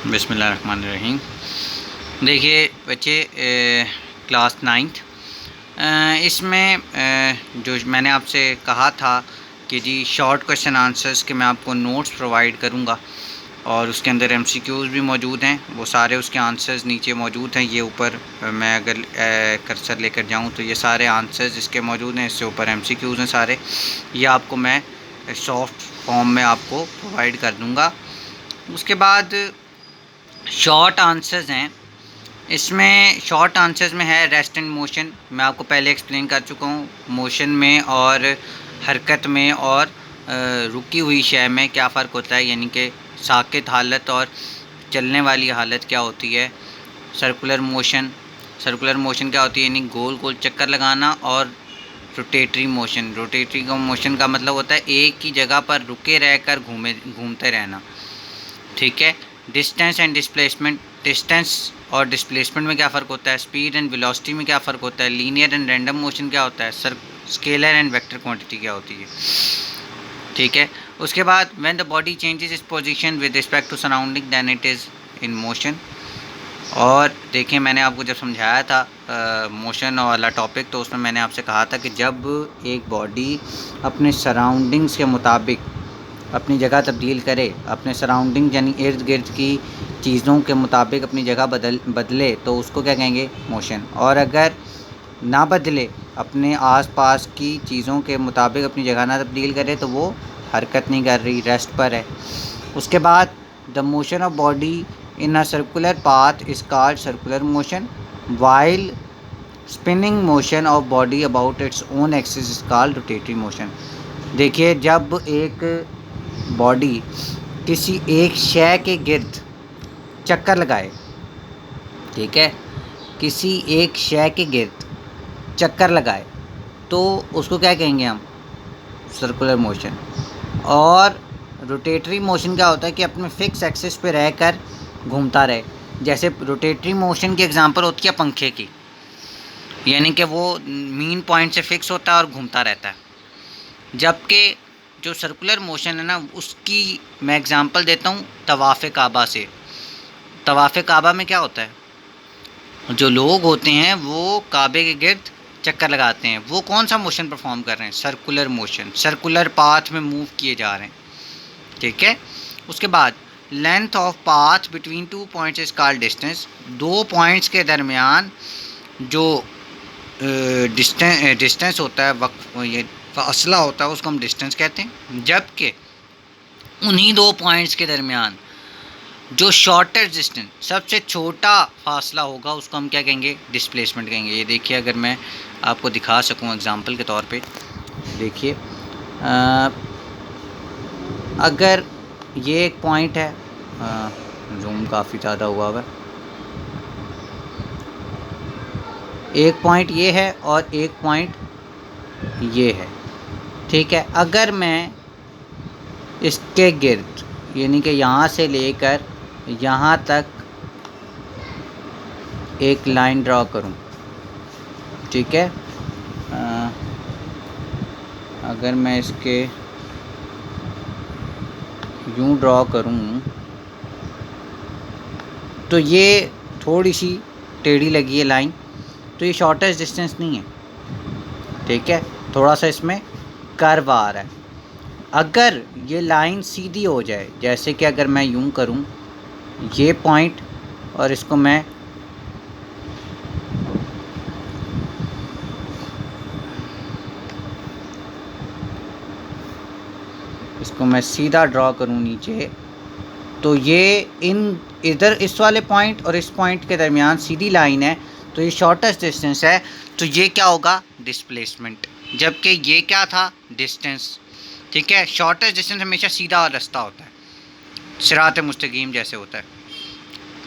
बिस्मिल्लाहिर्रहमानिर्रहीम। देखिए बच्चे, क्लास नाइन्थ, इसमें जो मैंने आपसे कहा था कि जी शॉर्ट क्वेश्चन आंसर्स के मैं आपको नोट्स प्रोवाइड करूंगा और उसके अंदर एमसीक्यूज़ भी मौजूद हैं। वो सारे उसके आंसर्स नीचे मौजूद हैं। ये ऊपर मैं अगर कर्सर लेकर जाऊं तो ये सारे आंसर्स इसके मौजूद हैं। इससे ऊपर एमसीक्यूज़ हैं सारे। ये आपको मैं सॉफ्ट फॉर्म में आपको प्रोवाइड कर दूँगा। उसके बाद शॉर्ट आंसर्स हैं। इसमें शॉर्ट आंसर्स में है रेस्ट एंड मोशन। मैं आपको पहले एक्सप्लेन कर चुका हूँ मोशन में और हरकत में और रुकी हुई शय में क्या फ़र्क होता है, यानी कि साकित हालत और चलने वाली हालत क्या होती है। सर्कुलर मोशन क्या होती है, यानी गोल गोल चक्कर लगाना। और रोटेटरी मोशन का मतलब होता है एक ही जगह पर रुके रहकर घूमते रहना। ठीक है। Distance and displacement. डिस्टेंस और डिस्प्लेसमेंट में क्या फ़र्क होता है। स्पीड एंड वेलोसिटी में क्या फ़र्क होता है। लीनियर एंड रैंडम मोशन क्या होता है। स्केलर एंड वेक्टर क्वांटिटी क्या होती है। ठीक है। उसके बाद when the body changes its position with respect to surrounding then it is in motion. और देखिए मैंने आपको जब समझाया था मोशन वाला टॉपिक, तो उसमें मैंने आपसे कहा था कि जब एक बॉडी अपने सराउंडिंग्स के मुताबिक अपनी जगह तब्दील करे, अपने सराउंडिंग यानी इर्द गिर्द की चीज़ों के मुताबिक अपनी जगह बदले तो उसको क्या कहेंगे, मोशन। और अगर ना बदले, अपने आसपास की चीज़ों के मुताबिक अपनी जगह ना तब्दील करे तो वो हरकत नहीं कर रही, रेस्ट पर है। उसके बाद the motion of body in a circular path is called circular motion, while spinning motion of body about its own axis is called rotatory motion. देखिए जब एक बॉडी किसी एक शय के गिर्द चक्कर लगाए, ठीक है, किसी एक शय के गिर्द चक्कर लगाए तो उसको क्या कहेंगे हम, सर्कुलर मोशन। और रोटेटरी मोशन क्या होता है कि अपने फिक्स एक्सिस पे रहकर घूमता रहे। जैसे रोटेटरी मोशन की एग्जांपल होती है पंखे की, यानी कि वो मीन पॉइंट से फिक्स होता है और घूमता रहता है। जबकि जो सर्कुलर मोशन है ना, उसकी मैं एग्जांपल देता हूँ तवाफ़े काबा से। तवाफ़े काबा में क्या होता है, जो लोग होते हैं वो काबे के गिर्द चक्कर लगाते हैं। वो कौन सा मोशन परफॉर्म कर रहे हैं, सर्कुलर मोशन, सर्कुलर पाथ में मूव किए जा रहे हैं। ठीक है। उसके बाद length of path between two points is called distance. दो पॉइंट्स के दरमियान जो डिस्टेंस होता है, ये फासला होता है, उसको हम डिस्टेंस कहते हैं। जबकि उन्हीं दो पॉइंट्स के दरमियान जो शॉर्टेस्ट डिस्टेंस, सबसे छोटा फासला होगा, उसको हम क्या कहेंगे, डिस्प्लेसमेंट कहेंगे। ये देखिए अगर मैं आपको दिखा सकूं एग्जांपल के तौर पे, देखिए अगर ये एक पॉइंट है, जूम काफ़ी ज़्यादा हुआ है, एक पॉइंट ये है और एक पॉइंट ये है। ठीक है। अगर मैं इसके गिर्द, यानी कि यहाँ से लेकर यहाँ तक एक लाइन ड्रॉ करूँ, ठीक है, अगर मैं इसके यूँ ड्रॉ करूँ तो ये थोड़ी सी टेढ़ी लगी है लाइन, तो ये शॉर्टेस्ट डिस्टेंस नहीं है। ठीक है, थोड़ा सा इसमें कर्व आ रहा है। अगर ये लाइन सीधी हो जाए, जैसे कि अगर मैं यूँ करूँ ये पॉइंट और इसको मैं सीधा ड्रॉ करूँ नीचे, तो ये इधर इस वाले पॉइंट और इस पॉइंट के दरमियान सीधी लाइन है, तो ये शॉर्टेस्ट डिस्टेंस है, तो ये क्या होगा, डिस्प्लेसमेंट। जबकि ये क्या था, डिस्टेंस। ठीक है। शॉर्टेस्ट डिस्टेंस हमेशा सीधा रास्ता होता है, सिरात मुस्तकीम जैसे होता है।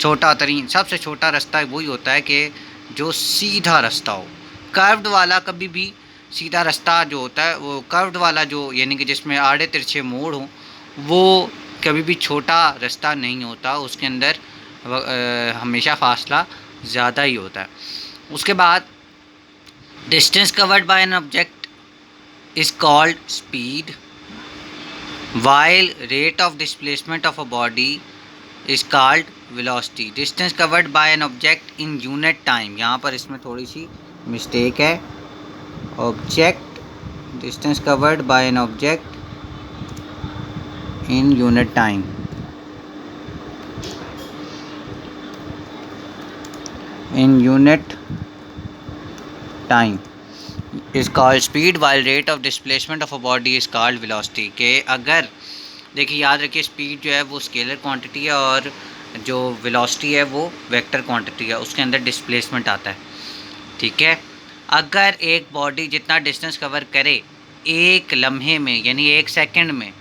छोटा तरीन, सबसे छोटा रास्ता वही होता है कि जो सीधा रास्ता हो। कर्व्ड वाला कभी भी सीधा रास्ता जो होता है, वो कर्व्ड वाला जो, यानी कि जिसमें आड़े तिरछे मोड़ हो, वो कभी भी छोटा रास्ता नहीं होता। उसके अंदर हमेशा फासला ज़्यादा ही होता है। उसके बाद distance covered by an object is called speed, while rate of displacement of a body is called velocity. Distance covered by an object in unit time, यहाँ पर इसमें थोड़ी सी मिस्टेक है। Object, distance covered by an object in unit time, in unit time is called speed, while rate of displacement of a body is called velocity. के अगर देखिए याद रखिए, स्पीड जो है वो स्केलर क्वांटिटी है और जो वेलोसिटी है वो वेक्टर क्वांटिटी है, उसके अंदर डिस्प्लेसमेंट आता है। ठीक है, अगर एक बॉडी जितना डिस्टेंस कवर करे एक लम्हे में यानी एक सेकंड में,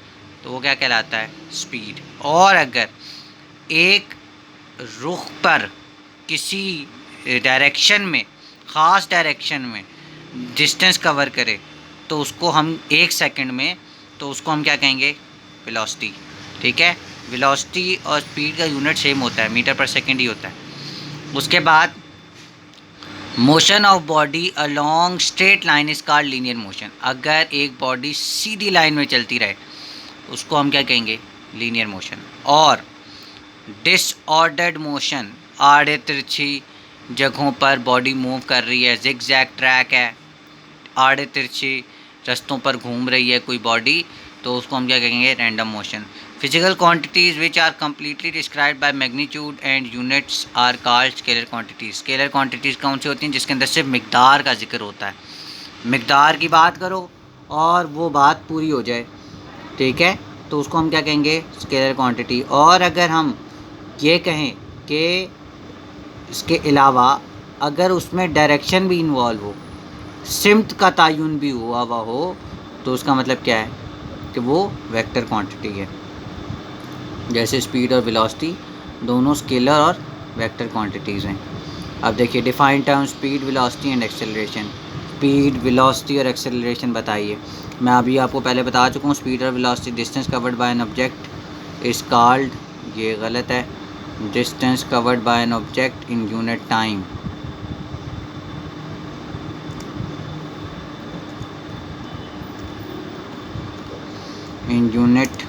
तो वो क्या कहलाता है, स्पीड। और अगर एक रुख पर किसी डायरेक्शन में, ख़ास डायरेक्शन में डिस्टेंस कवर करे तो उसको हम एक सेकंड में, तो उसको हम क्या कहेंगे, वेलोसिटी। ठीक है, वेलोसिटी और स्पीड का यूनिट सेम होता है, मीटर पर सेकंड ही होता है। उसके बाद motion of body along straight line is called linear motion. अगर एक बॉडी सीधी लाइन में चलती रहे उसको हम क्या कहेंगे, लीनियर मोशन। और डिसऑर्डर्ड मोशन, आड़े तिरछी जगहों पर बॉडी मूव कर रही है, जिग जैग ट्रैक है, आड़े तिरछी रास्तों पर घूम रही है कोई बॉडी, तो उसको हम क्या कहेंगे, random motion. Physical quantities which are completely described by magnitude and units are called scalar quantities. Scalar quantities कौन सी होती हैं, जिसके अंदर सिर्फ मिकदार का जिक्र होता है, मिकदार की बात करो और वो बात पूरी हो जाए। ठीक है, तो उसको हम क्या कहेंगे, स्केलर क्वांटिटी। और अगर हम ये कहें कि इसके अलावा अगर उसमें डायरेक्शन भी इन्वॉल्व हो, सिमत का तयन भी हुआ हो, तो उसका मतलब क्या है कि वो वेक्टर क्वांटिटी है। जैसे स्पीड और वेलोसिटी दोनों स्केलर और वेक्टर क्वांटिटीज़ हैं। अब देखिए define term speed, velocity and acceleration. Speed, velocity और एक्सेलरेशन बताइए। मैं अभी आपको पहले बता चुका हूँ, स्पीड और velocity, distance covered by an object is called, ये गलत है, distance covered by an object in unit time, in unit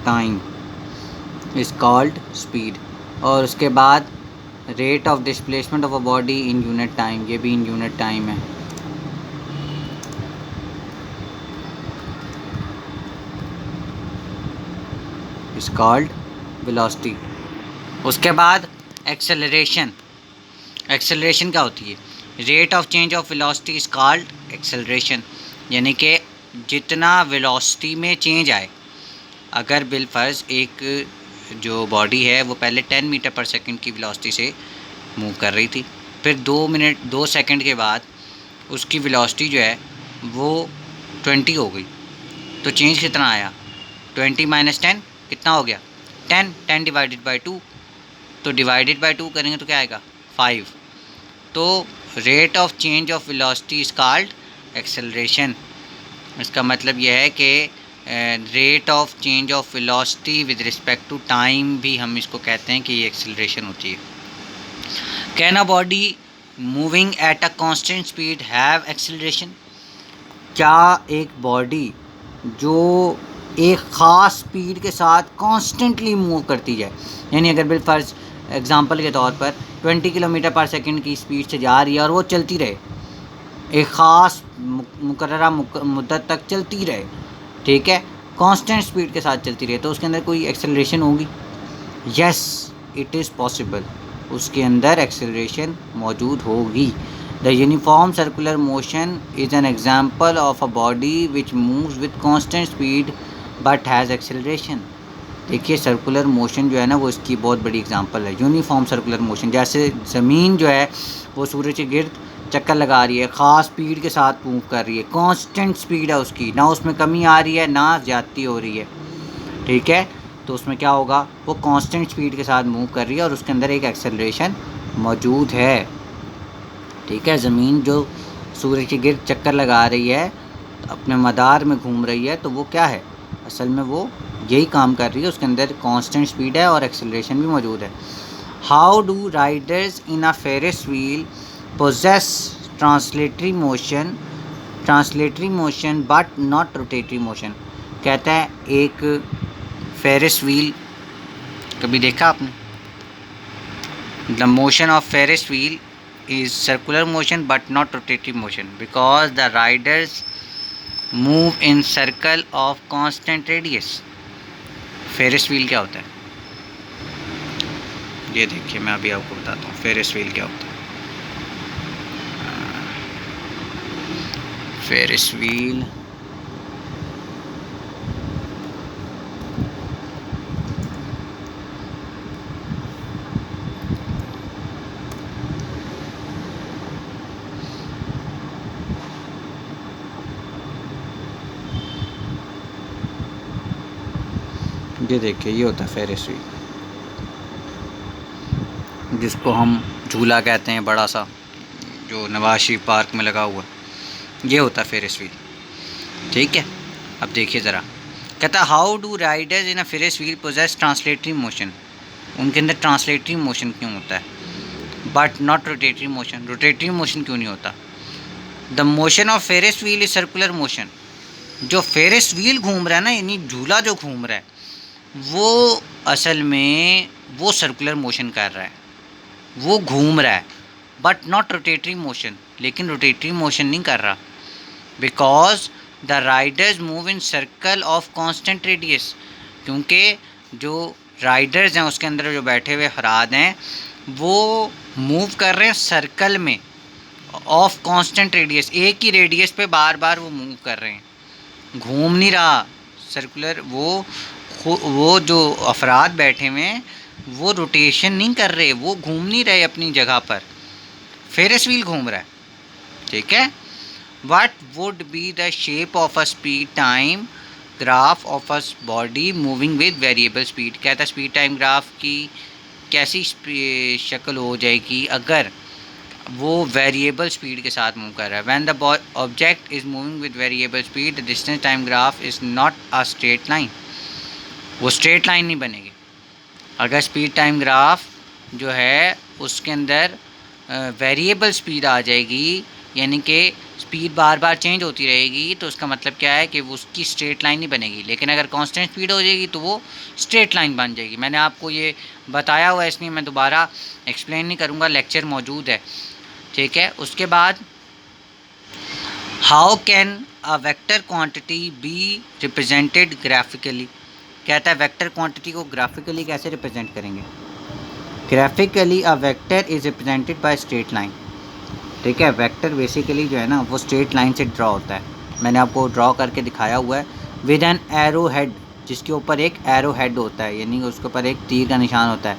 time is called speed. और उसके बाद rate of displacement of a body in unit time, ये भी in unit time है, is called velocity. उसके बाद एक्सेलरेशन। एक्सेलरेशन क्या होती है, rate of change of velocity is called acceleration. यानी कि जितना वेलोसिटी में चेंज आए, अगर बिलफर्ज एक जो बॉडी है वो पहले 10 मीटर पर सेकंड की वेलोसिटी से मूव कर रही थी, फिर 2 सेकंड के बाद उसकी वेलोसिटी जो है वो 20 हो गई, तो चेंज कितना आया, 20 माइनस 10 कितना हो गया, 10, 10 डिवाइडेड बाई 2, तो डिवाइडेड बाई 2 करेंगे तो क्या आएगा, 5। तो rate of change of velocity is called acceleration. इसका मतलब यह है कि rate of change of velocity with respect to time भी हम इसको कहते हैं कि ये एक्सेलरेशन होती है। Can a body moving at a constant speed have acceleration. क्या एक बॉडी जो एक ख़ास स्पीड के साथ कॉन्स्टेंटली मूव करती जाए, यानी अगर बिलफर्ज एग्जांपल के तौर पर 20 किलोमीटर पर सेकंड की स्पीड से जा रही है और वो चलती रहे, एक ख़ास मुकर्ररा मुद्दत तक चलती रहे, ठीक है, कांस्टेंट स्पीड के साथ चलती रहे, तो उसके अंदर कोई एक्सेलरेशन होगी? यस, इट इज़ पॉसिबल, उसके अंदर एक्सेलरेशन मौजूद होगी। The uniform circular motion is an example of a body which moves with constant speed but has acceleration. देखिए सर्कुलर मोशन जो है ना वो इसकी बहुत बड़ी एग्जांपल है। यूनिफॉर्म सर्कुलर मोशन, जैसे ज़मीन जो है वो सूरज के गिर्द चक्कर लगा रही है, ख़ास स्पीड के साथ मूव कर रही है, कांस्टेंट स्पीड है उसकी, ना उसमें कमी आ रही है ना ज़्यादती हो रही है, ठीक है, तो उसमें क्या होगा, वो कांस्टेंट स्पीड के साथ मूव कर रही है और उसके अंदर एक एक्सेलरेशन मौजूद है। ठीक है, ज़मीन जो सूरज के गिर्द चक्कर लगा रही है, अपने मदार में घूम रही है, तो वो क्या है, असल में वो यही काम कर रही है, उसके अंदर कांस्टेंट स्पीड है और एक्सेलरेशन भी मौजूद है। How do riders in a Ferris wheel possess translatory motion but not rotatory motion. कहता है एक फेरिस व्हील कभी देखा आपने? The motion of Ferris wheel is circular motion but not rotating motion because the riders move in circle of constant radius. Ferris wheel क्या होता है? ये देखिए मैं अभी आपको बताता हूँ फेरिस व्हील क्या होता है। फेरिस व्हील ये देखिए ये होता है फेरिस व्हील, जिसको हम झूला कहते हैं बड़ा सा, जो नवाज शरीफ पार्क में लगा हुआ, ये होता है फेरिस व्हील। ठीक है, अब देखिए ज़रा, कहता है how do riders in a Ferris wheel possess translatory motion. उनके अंदर ट्रांसलेटरी मोशन क्यों होता है but not rotatory motion? Rotatory motion क्यों नहीं होता? The motion of Ferris wheel is circular motion. जो फेरिस व्हील घूम रहा है ना, यानी झूला जो घूम रहा है, वो असल में वो सर्कुलर मोशन कर रहा है, वो घूम रहा है बट नॉट रोटेटरी मोशन, लेकिन रोटेटरी मोशन नहीं कर रहा। Because the Riders move in circle of constant radius, क्योंकि जो राइडर्स हैं उसके अंदर जो बैठे हुए अफराद हैं वो मूव कर रहे हैं सर्कल में ऑफ कांस्टेंट रेडियस, एक ही रेडियस पे बार बार वो मूव कर रहे हैं, घूम नहीं रहा सर्कुलर। वो जो अफराद बैठे हुए हैं वो रोटेशन नहीं कर रहे, वो घूम नहीं रहे अपनी जगह पर, फेरिस व्हील घूम रहा है। ठीक है, what would be the shape of a speed time graph of a body moving with variable speed. कहता है स्पीड टाइम ग्राफ की कैसी शक्ल हो जाएगी अगर वो वेरिएबल स्पीड के साथ मूव कर रहा है। When the object is moving with variable speed the distance time graph is not a straight line. वो स्ट्रेट लाइन नहीं बनेगी। अगर स्पीड टाइम ग्राफ जो है उसके अंदर वेरिएबल स्पीड आ जाएगी, यानी कि स्पीड बार बार चेंज होती रहेगी, तो उसका मतलब क्या है कि वो उसकी स्ट्रेट लाइन नहीं बनेगी। लेकिन अगर कांस्टेंट स्पीड हो जाएगी तो वो स्ट्रेट लाइन बन जाएगी। मैंने आपको ये बताया हुआ है, इसलिए मैं दोबारा एक्सप्लेन नहीं करूँगा, लेक्चर मौजूद है। ठीक है, उसके बाद how can a vector quantity be represented graphically. कहता है वेक्टर क्वांटिटी को ग्राफिकली कैसे रिप्रेजेंट करेंगे। Graphically a vector is represented by straight line. ठीक है, वेक्टर बेसिकली जो है ना वो स्ट्रेट लाइन से ड्रॉ होता है। मैंने आपको ड्रॉ करके दिखाया हुआ है विद एन एरो हेड, जिसके ऊपर एक एरो हेड होता है, यानी उसके ऊपर एक तीर का निशान होता है।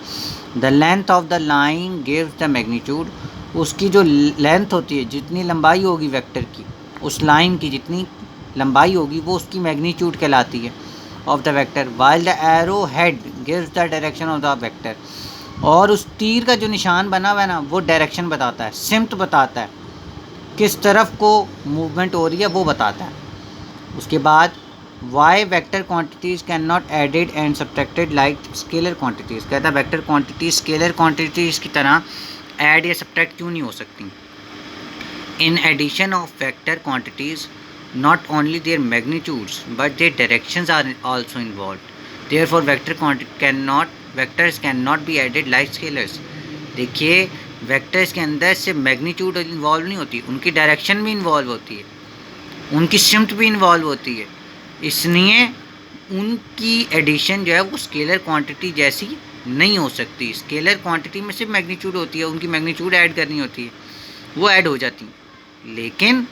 The length of the line gives the magnitude. उसकी जो लेंथ होती है, जितनी लंबाई होगी वेक्टर की, उस लाइन की जितनी लंबाई होगी वो उसकी मैग्नीट्यूड कहलाती है of the vector. While the arrow head gives the direction of the vector. और उस तीर का जो निशान बना हुआ है ना वो डायरेक्शन बताता है, सिम्त बताता है, किस तरफ को मूवमेंट हो रही है वो बताता है। उसके बाद why vector quantities can not added and subtracted like scalar quantities. कहता है वेक्टर क्वांटिटीज स्केलर क्वांटिटीज़ की तरह ऐड या सब्ट्रैक्ट क्यों नहीं हो सकती। In addition of vector quantities not only their magnitudes but their directions are also involved. Therefore vectors cannot be added like scalars. देखिए वेक्टर्स के अंदर सिर्फ मैग्नीट्यूड इन्वॉल्व नहीं होती, उनकी डायरेक्शन भी इन्वॉल्व होती है, उनकी सिम्त भी इन्वॉल्व होती है। इसलिए उनकी एडिशन जो है वो स्केलर क्वांटिटी जैसी नहीं हो सकती। स्केलर क्वांटिटी में सिर्फ मैग्नीट्यूड होती है, उनकी मैग्नीट्यूड ऐड करनी होती है, वो ऐड हो जाती है। लेकिन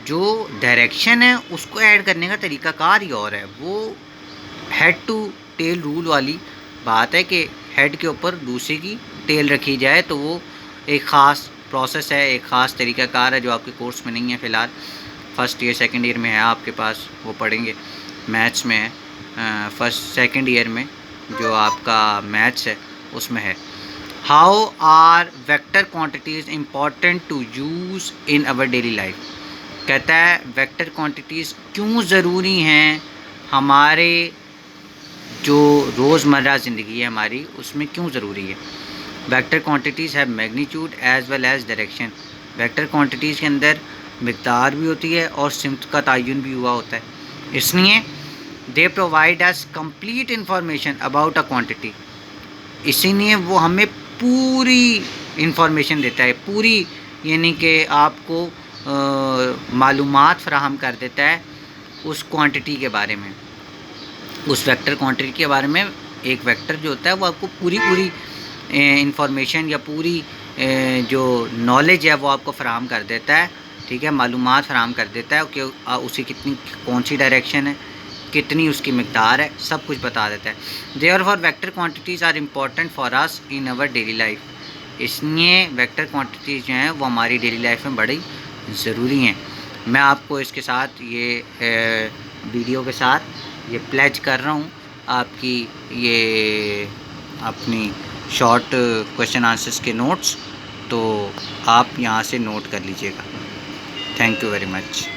जो डायरेक्शन है उसको ऐड करने का तरीक़ाकार ही और है। वो हेड टू टेल रूल वाली बात है कि हेड के ऊपर दूसरे की टेल रखी जाए, तो वो एक ख़ास प्रोसेस है, एक ख़ास तरीक़ाकार है जो आपके कोर्स में नहीं है फ़िलहाल। फर्स्ट ईयर सेकंड ईयर में है आपके पास, वो पढ़ेंगे। मैथ्स में है फर्स्ट सेकंड ईयर में, जो आपका मैथ्स है उसमें है। How are vector quantities important to use in our daily life. कहता है वेक्टर क्वांटिटीज़ क्यों ज़रूरी हैं हमारे जो रोज़मर्रा ज़िंदगी है हमारी, उसमें क्यों ज़रूरी है। वेक्टर क्वांटिटीज़ है magnitude as well as direction. Vector quantities के अंदर मिक़दार भी होती है और सिम्त का तयन भी हुआ होता है, इसलिए they provide us complete information about a quantity. इसीलिए वो हमें पूरी इंफॉर्मेशन देता है, पूरी यानी कि आपको मालूमात फ़राहम कर देता है उस क्वांटिटी के बारे में, उस वेक्टर क्वांटिटी के बारे में। एक वेक्टर जो होता है वो आपको पूरी इंफॉर्मेशन या पूरी जो नॉलेज है वो आपको फ़राहम कर देता है, ठीक है, मालूमात फ़राहम कर देता है कि उसे कितनी कौन सी डायरेक्शन है, कितनी उसकी मिक़दार है, सब कुछ बता देता है। Therefore vector quantities are important for us in our daily life. इसलिए वेक्टर क्वांटिटीज़ जो हैं वो हमारी डेली लाइफ में बड़ी ज़रूरी हैं। मैं आपको इसके साथ ये वीडियो के साथ ये प्लेज कर रहा हूँ आपकी ये अपनी शॉर्ट क्वेश्चन आंसर्स के नोट्स, तो आप यहाँ से नोट कर लीजिएगा। Thank you very much.